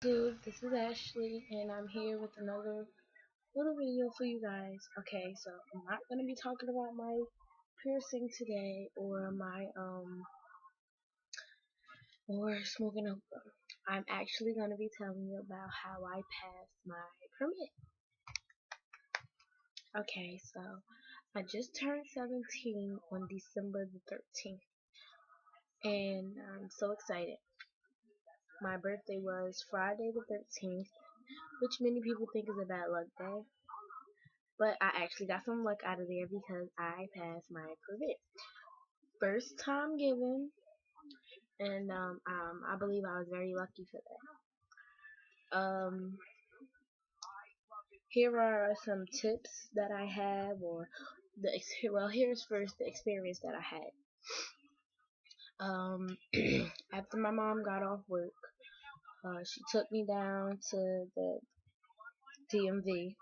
Dude, this is Ashley, and I'm here with another little video for you guys. Okay, so I'm not gonna be talking about my piercing today, or my or smoking a. I'm actually gonna be telling you about how I passed my permit. Okay, so I just turned 17 on December the 13th, and I'm so excited. My birthday was Friday the 13th, which many people think is a bad luck day. But I actually got some luck out of there because I passed my permit. First time given, and I believe I was very lucky for that. Here are some tips that I have, or here's first the experience that I had. After my mom got off work, she took me down to the DMV.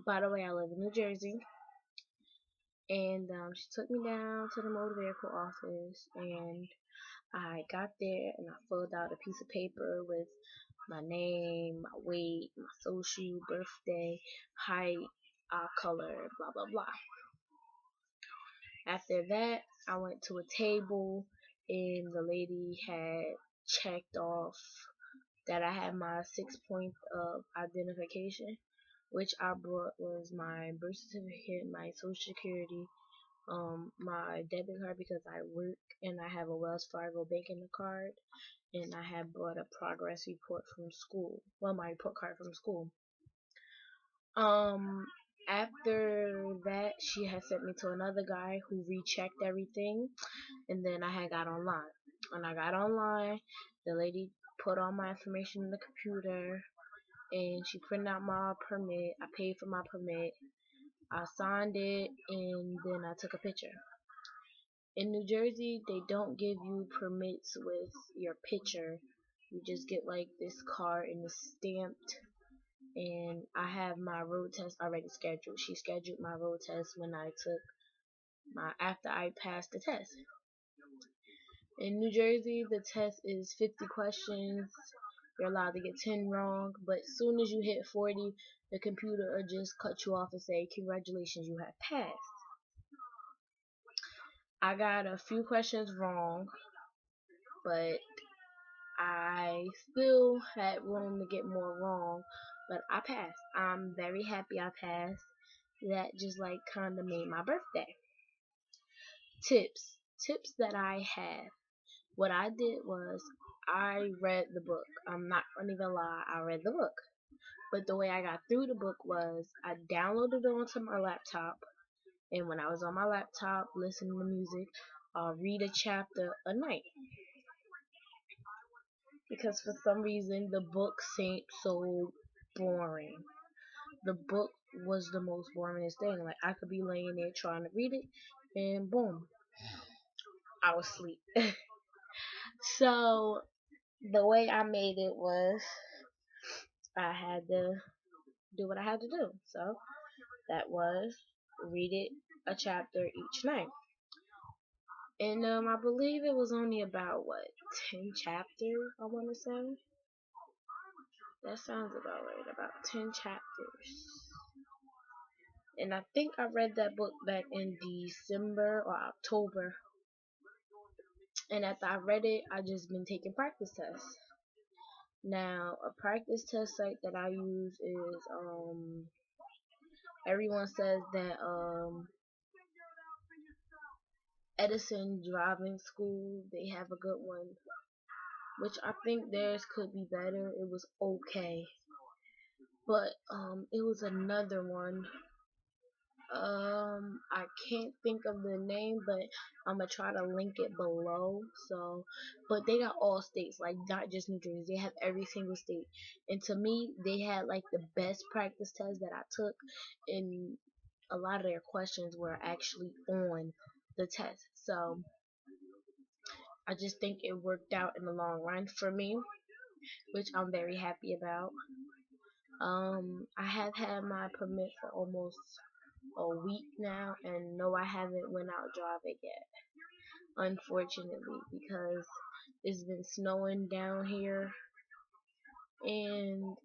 By the way, I live in New Jersey, and she took me down to the motor vehicle office, and I got there and I filled out a piece of paper with my name, my weight, my social, birthday, height, eye color, blah blah blah. After that, I went to a table and the lady had checked off that I had my 6 points of identification, which I brought was my birth certificate, my social security, my debit card because I work and I have a Wells Fargo banking card, and I had brought a progress report from school. Well, my report card from school. Um, After that, she had sent me to another guy who rechecked everything, and then I had got online. When I got online, the lady put all my information in the computer, and she printed out my permit. I paid for my permit. I signed it, and then I took a picture. In New Jersey, they don't give you permits with your picture. You just get like this card and it's stamped. And I have my road test already scheduled. She scheduled my road test when I took my after I passed the test. In New Jersey, the test is 50 questions. You're allowed to get 10 wrong, but as soon as you hit 40, the computer will just cut you off and say, "Congratulations, you have passed." I got a few questions wrong, but I still had room to get more wrong, but I passed. I'm very happy I passed. That just like kinda made my birthday. Tips that I have. What I did was I read the book. I'm not gonna even lie, I read the book. But the way I got through the book was I downloaded it onto my laptop, and when I was on my laptop listening to music, I'll read a chapter a night. Because for some reason the book seemed so boring. The book was the most boringest thing. Like, I could be laying there trying to read it, and boom, I was asleep. So the way I made it was I had to do what I had to do. So that was read it a chapter each night. And I believe it was only about 10 chapters, I wanna say. That sounds about right, about 10 chapters. And I think I read that book back in December or October. And after I read it, I just been taking practice tests. Now, a practice test site that I use is everyone says that Edison Driving School, they have a good one, which I think theirs could be better. It was okay, but it was another one. I can't think of the name, but I'm gonna try to link it below. So, but they got all states, like not just New Jersey. They have every single state, and to me, they had like the best practice test that I took, and a lot of their questions were actually on the test. So, I just think it worked out in the long run for me, which I'm very happy about. I have had my permit for almost a week now, and no, I haven't went out driving yet, unfortunately, because it's been snowing down here, and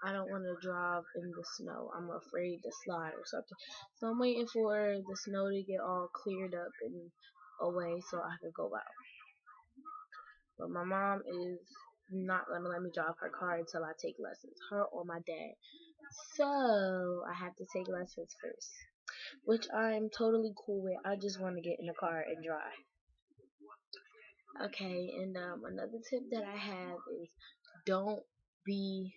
I don't want to drive in the snow. I'm afraid to slide or something. So I'm waiting for the snow to get all cleared up and away so I can go out. But my mom is not gonna let me drive her car until I take lessons, her or my dad. So I have to take lessons first, which I'm totally cool with. I just want to get in the car and drive. Okay, and another tip that I have is don't be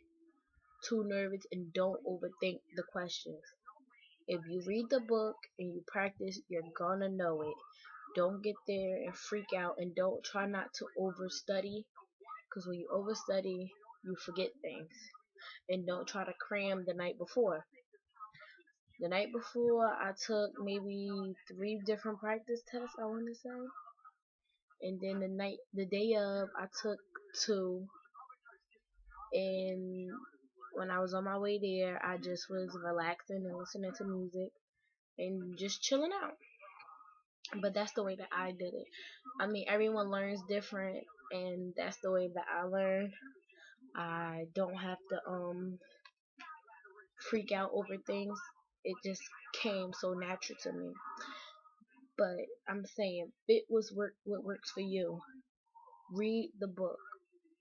too nervous and don't overthink the questions. If you read the book and you practice, you're gonna know it. Don't get there and freak out, and don't try not to overstudy, because when you overstudy, you forget things. And don't try to cram the night before. The night before, I took maybe 3 different practice tests, I want to say. And then the day of, I took 2. And when I was on my way there, I just was relaxing and listening to music and just chilling out. But that's the way that I did it. I mean, everyone learns different, and that's the way that I learn. I don't have to freak out over things. It just came so natural to me. But I'm saying, fit what works for you. Read the book.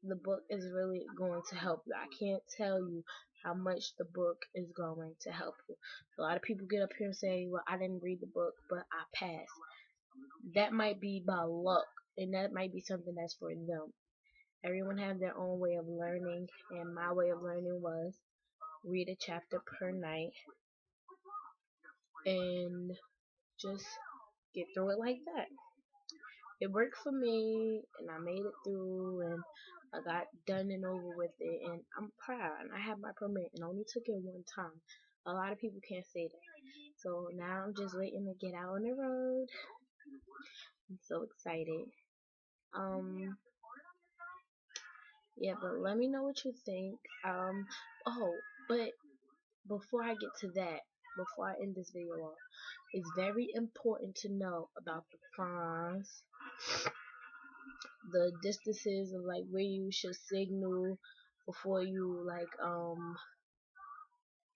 The book is really going to help you. I can't tell you how much the book is going to help you. A lot of people get up here and say, well, I didn't read the book, but I passed. That might be by luck, and that might be something that's for them. Everyone has their own way of learning, and my way of learning was read a chapter per night and just get through it like that. It worked for me, and I made it through, and I got done and over with it, and I'm proud. And I have my permit, and I only took it 1 time. A lot of people can't say that. So now I'm just waiting to get out on the road. I'm so excited. Um, yeah, but let me know what you think. Oh, but before I get to that, before I end this video off, it's very important to know about the fines, the distances of like where you should signal before you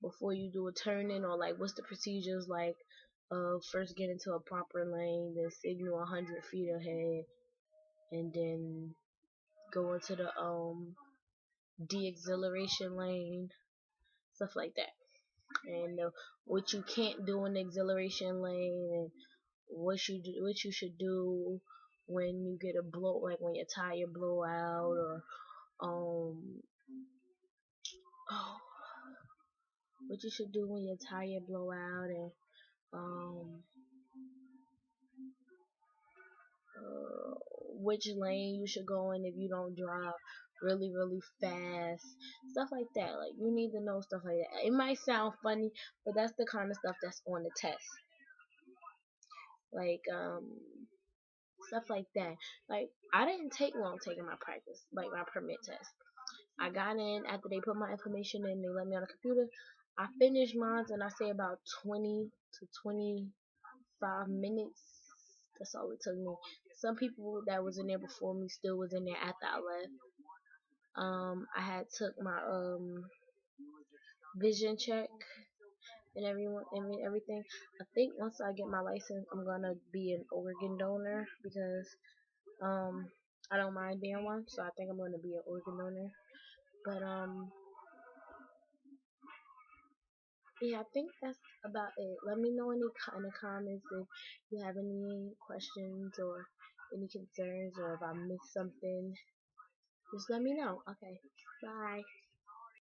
before you do a turning, or like what's the procedures like first get into a proper lane, then signal 100 feet ahead, and then go into the de-acceleration lane, stuff like that. And what you can't do in the acceleration lane, and what you should do when you get a blow, like when your tire blow out, or um oh, what you should do when your tire blow out, and um uh, which lane you should go in if you don't drive really fast, stuff like that. Like, you need to know stuff like that. It might sound funny, but that's the kind of stuff that's on the test. Like stuff like that. Like, I didn't take long taking my practice, like my permit test. I got in after they put my information in, they let me on the computer. I finished mine in, I say, about 20 to 25 minutes. That's all it took me. Some people that was in there before me still was in there after I left. I had took my vision check and everything. I think once I get my license, I'm gonna be an organ donor, because I don't mind being one, so I think I'm gonna be an organ donor. But yeah, I think that's about it. Let me know in the comments if you have any questions or any concerns, or if I missed something. Just let me know. Okay, bye.